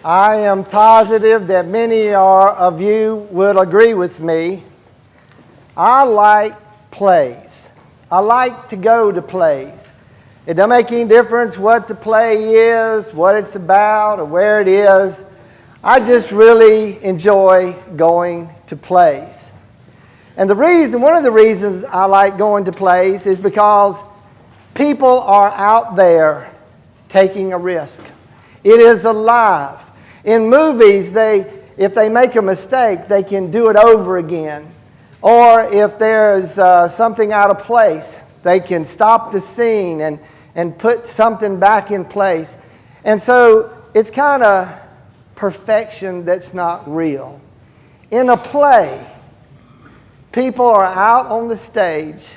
I am positive that many of you would agree with me. I like plays. I like to go to plays. It doesn't make any difference what the play is, what it's about, or where it is. I just really enjoy going to plays. And one of the reasons I like going to plays is because people are out there taking a risk. It is alive. In movies, if they make a mistake, they can do it over again. Or if there's something out of place, they can stop the scene and put something back in place. And so it's kind of perfection that's not real. In a play, people are out on the stage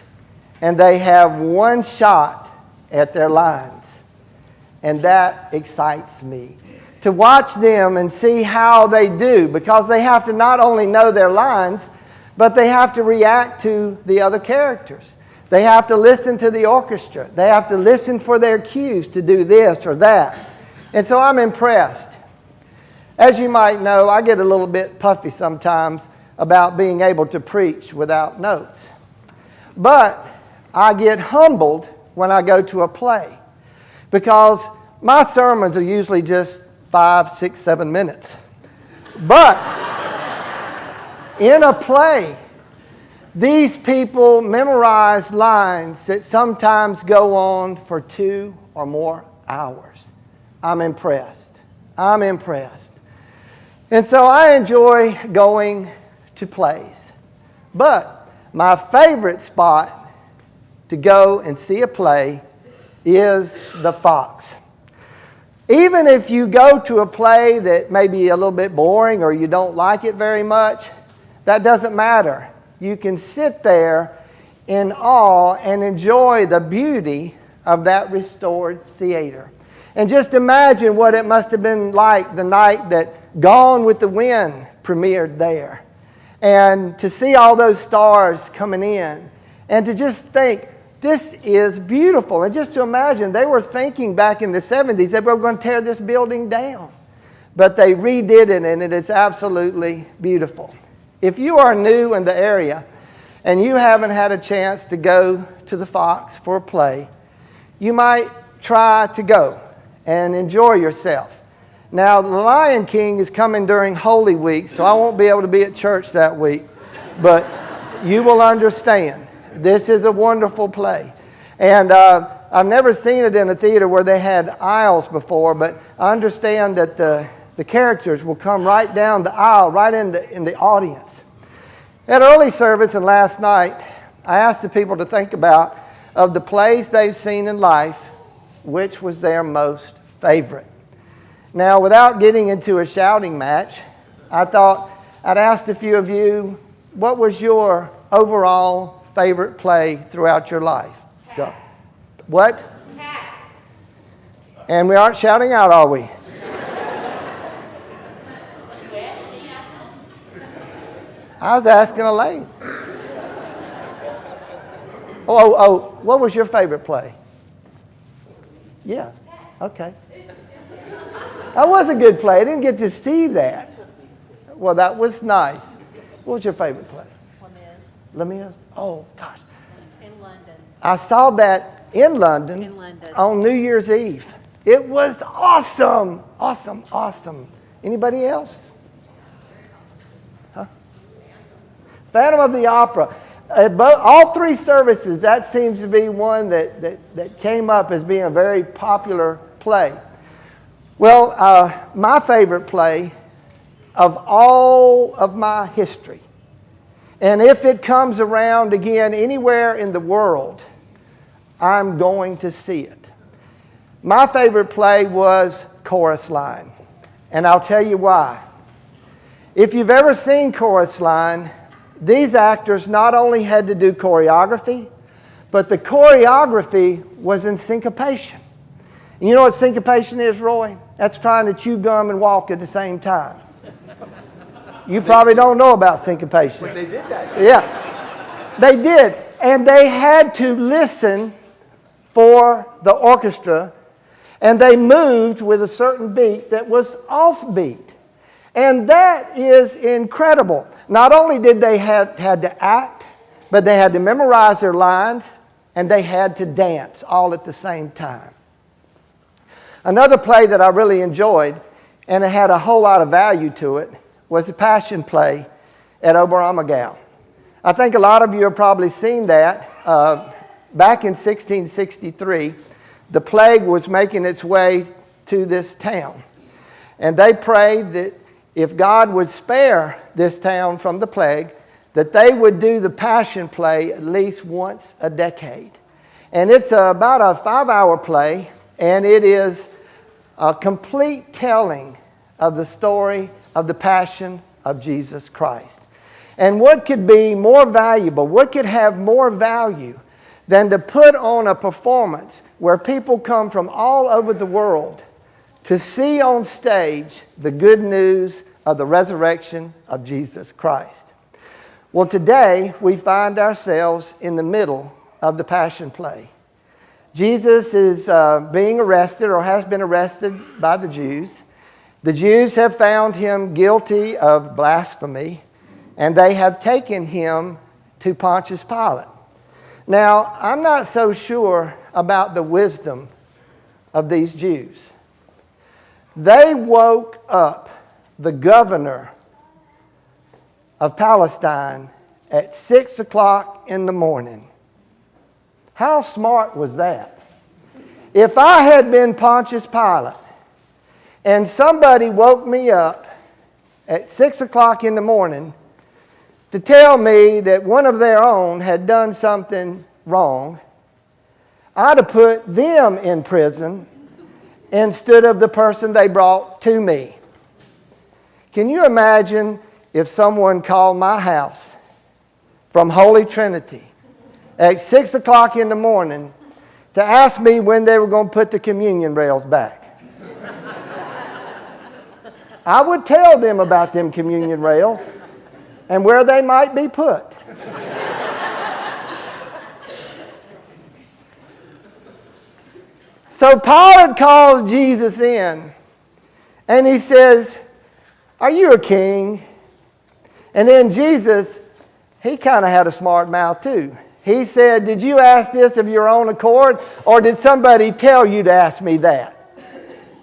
and they have one shot at their lines. And that excites me. To watch them and see how they do, because they have to not only know their lines, but they have to react to the other characters. They have to listen to the orchestra. They have to listen for their cues to do this or that. And so I'm impressed. As you might know, I get a little bit puffy sometimes about being able to preach without notes. But I get humbled when I go to a play, because my sermons are usually just 5, 6, 7 minutes. But in a play, these people memorize lines that sometimes go on for 2 or more hours. I'm impressed. I'm impressed. And so I enjoy going to plays. But my favorite spot to go and see a play is the Fox. Even if you go to a play that may be a little bit boring or you don't like it very much, that doesn't matter. You can sit there in awe and enjoy the beauty of that restored theater. And just imagine what it must have been like the night that Gone with the Wind premiered there. And to see all those stars coming in. And to just think, this is beautiful. And just to imagine, they were thinking back in the 70s that we were going to tear this building down. But they redid it, and it is absolutely beautiful. If you are new in the area and you haven't had a chance to go to the Fox for a play, you might try to go and enjoy yourself. Now, The Lion King is coming during Holy Week, so I won't be able to be at church that week. But you will understand. This is a wonderful play. And I've never seen it in a theater where they had aisles before, but I understand that the characters will come right down the aisle, right in the audience. At early service and last night, I asked the people to think about, of the plays they've seen in life, which was their most favorite. Now, without getting into a shouting match, I thought I'd ask a few of you, what was your overall favorite play throughout your life? Go. What? Cats. And we aren't shouting out, are we? I was asking Elaine. Oh, what was your favorite play? Yeah, okay. That was a good play. I didn't get to see that. Well, that was nice. What was your favorite play? Les Mis? Oh, gosh. In London. I saw that in London on New Year's Eve. It was awesome. Awesome, awesome. Anybody else? Huh? Phantom of the Opera. All 3 services, that seems to be one that came up as being a very popular play. Well, my favorite play of all of my history, and if it comes around again anywhere in the world, I'm going to see it. My favorite play was Chorus Line, and I'll tell you why. If you've ever seen Chorus Line, these actors not only had to do choreography, but the choreography was in syncopation. And you know what syncopation is, Roy? That's trying to chew gum and walk at the same time. You probably don't know about syncopation. But they did that. Yeah, they did. And they had to listen for the orchestra And they moved with a certain beat that was offbeat. And that is incredible. Not only did they had to act, but they had to memorize their lines, and they had to dance all at the same time. Another play that I really enjoyed, and it had a whole lot of value to it, was the Passion Play at Oberammergau. I think a lot of you have probably seen that. Back in 1663, the plague was making its way to this town. And they prayed that if God would spare this town from the plague, that they would do the Passion Play at least once a decade. And it's about a 5-hour play, and it is a complete telling of the story of the passion of Jesus Christ. And what could be more valuable, what could have more value than to put on a performance where people come from all over the world to see on stage the good news of the resurrection of Jesus Christ? Well, today we find ourselves in the middle of the Passion Play. Jesus is being arrested, or has been arrested, by the Jews. The Jews have found him guilty of blasphemy, and they have taken him to Pontius Pilate. Now, I'm not so sure about the wisdom of these Jews. They woke up the governor of Palestine at 6 o'clock in the morning. How smart was that? If I had been Pontius Pilate and somebody woke me up at 6 o'clock in the morning to tell me that one of their own had done something wrong, I'd have put them in prison instead of the person they brought to me. Can you imagine if someone called my house from Holy Trinity at 6 o'clock in the morning to ask me when they were going to put the communion rails back? I would tell them about them communion rails and where they might be put. So Pilate calls Jesus in, and he says, "Are you a king?" And then Jesus, he kind of had a smart mouth too. He said, "Did you ask this of your own accord, or did somebody tell you to ask me that?"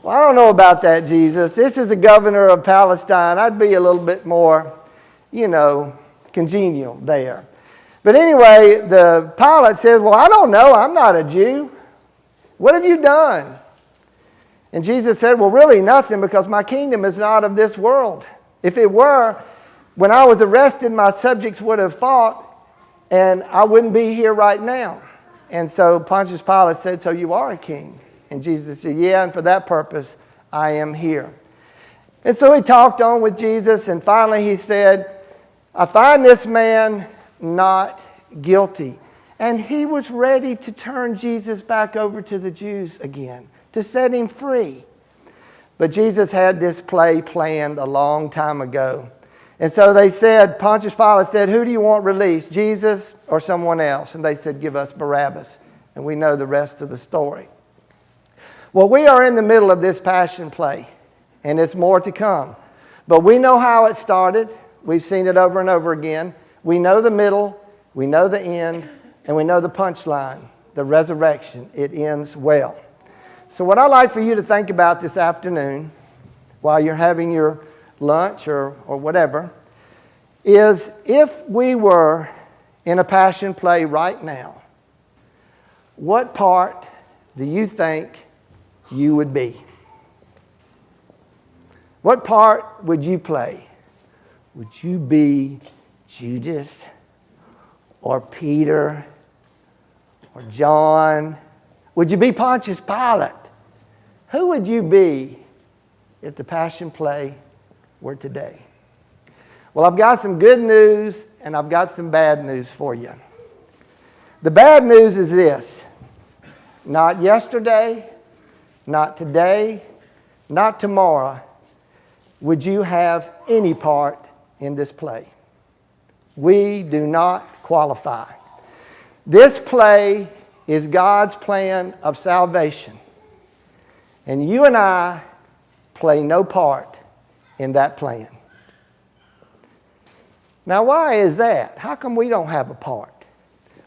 Well, I don't know about that, Jesus. This is the governor of Palestine. I'd be a little bit more, congenial there. But anyway, the Pilate says, "Well, I don't know. I'm not a Jew. What have you done?" And Jesus said, "Well, really nothing, because my kingdom is not of this world. If it were, when I was arrested, my subjects would have fought, and I wouldn't be here right now." And so Pontius Pilate said, "So you are a king?" And Jesus said, "Yeah, and for that purpose I am here." And so he talked on with Jesus, and finally he said, "I find this man not guilty." And he was ready to turn Jesus back over to the Jews again, to set him free. But Jesus had this play planned a long time ago. And so they said, Pontius Pilate said, "Who do you want released, Jesus or someone else?" And they said, "Give us Barabbas." And we know the rest of the story. Well, we are in the middle of this Passion Play, and it's more to come. But we know how it started. We've seen it over and over again. We know the middle, we know the end, and we know the punchline, the resurrection. It ends well. So what I'd like for you to think about this afternoon, while you're having your lunch or whatever, is if we were in a Passion Play right now, what part do you think you would be? What part would you play? Would you be Judas or Peter or John? Would you be Pontius Pilate? Who would you be if the Passion Play were today? Well, I've got some good news and I've got some bad news for you. The bad news is this: not yesterday, not today, not tomorrow would you have any part in this play. We do not qualify. This play is God's plan of salvation. And you and I play no part in that plan. Now, why is that? How come we don't have a part?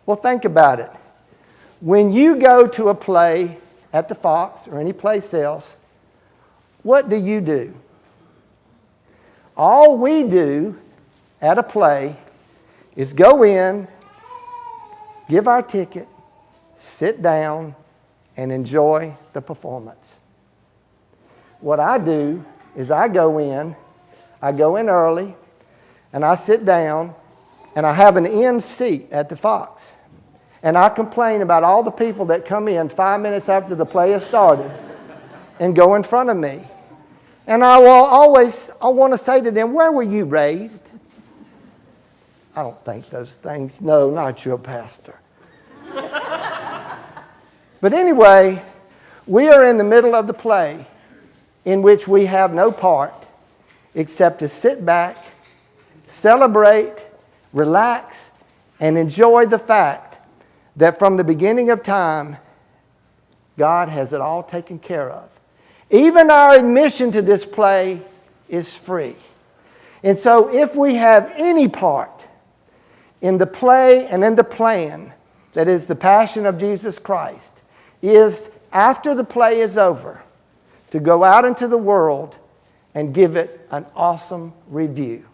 Well, think about it. When you go to a play at the Fox or any place else, what do? All we do at a play is go in, give our ticket, sit down, and enjoy the performance. What I do is I go in early, and I sit down, and I have an end seat at the Fox. And I complain about all the people that come in 5 minutes after the play has started and go in front of me. And I want to say to them, where were you raised? I don't think those things. No, not your pastor. But anyway, we are in the middle of the play in which we have no part except to sit back, celebrate, relax, and enjoy the fact that from the beginning of time, God has it all taken care of. Even our admission to this play is free. And so if we have any part in the play and in the plan that is the passion of Jesus Christ, is after the play is over, to go out into the world and give it an awesome review.